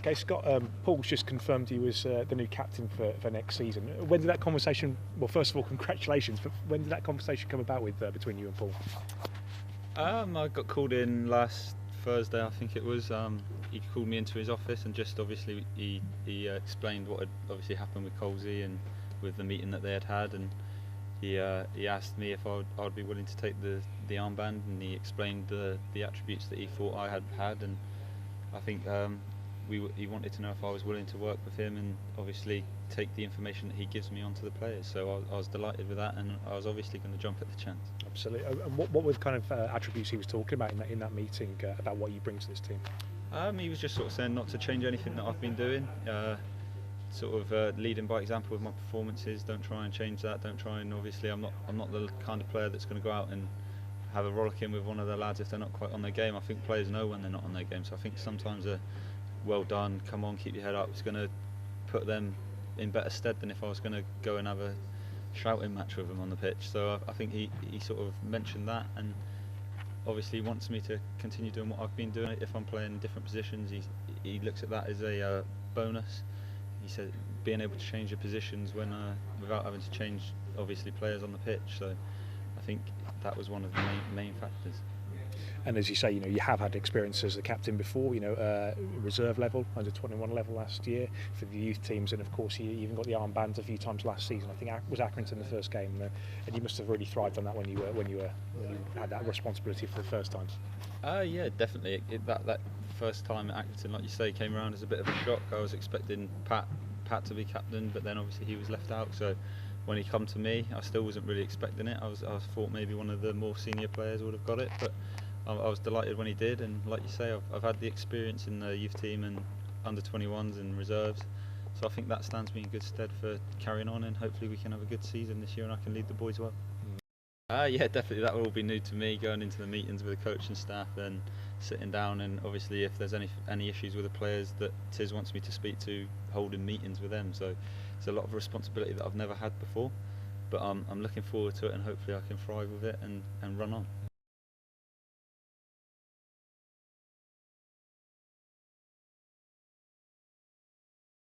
Okay, Scott, Paul's just confirmed he was the new captain for next season. When did that conversation, well, first of all, congratulations, but when did that conversation come about with between you and Paul? I got called in last Thursday, I think it was. He called me into his office and just obviously he explained what had obviously happened with Colsey and with the meeting that they had, and he asked me if I would be willing to take the armband, and he explained the attributes that he thought I had, and I think he wanted to know if I was willing to work with him and obviously take the information that he gives me onto the players. So I was delighted with that, and I was obviously going to jump at the chance. Absolutely. And what were the kind of attributes he was talking about in that meeting about what you bring to this team? He was just sort of saying not to change anything that I've been doing. Leading by example with my performances. Don't try and change that. Don't try and obviously I'm not the kind of player that's going to go out and have a rollicking with one of the lads if they're not quite on their game. I think players know when they're not on their game. So I think sometimes a well done, come on, keep your head up, is going to put them in better stead than if I was going to go and have a shouting match with them on the pitch. So I think he sort of mentioned that, and obviously wants me to continue doing what I've been doing. If I'm playing different positions, he looks at that as a bonus. He said being able to change your positions when without having to change obviously players on the pitch. So I think that was one of the main factors. And as you say, you have had experience as a captain before, reserve level, under 21 level last year for the youth teams, and of course you even got the armband a few times last season. I think it was Accrington the first game, and you must have really thrived on that when you had that responsibility for the first time. Yeah, definitely. That first time at Accrington, like you say, came around as a bit of a shock. I was expecting Pat to be captain, but then obviously he was left out. So when he come to me, I still wasn't really expecting it. I thought maybe one of the more senior players would have got it, but I was delighted when he did. And like you say, I've had the experience in the youth team and under 21s and reserves, so I think that stands me in good stead for carrying on, and hopefully we can have a good season this year and I can lead the boys well. Yeah, definitely that will all be new to me, going into the meetings with the coaching staff and sitting down, and obviously if there's any issues with the players that Tiz wants me to speak to, holding meetings with them. So it's a lot of responsibility that I've never had before, but I'm looking forward to it, and hopefully I can thrive with it and run on.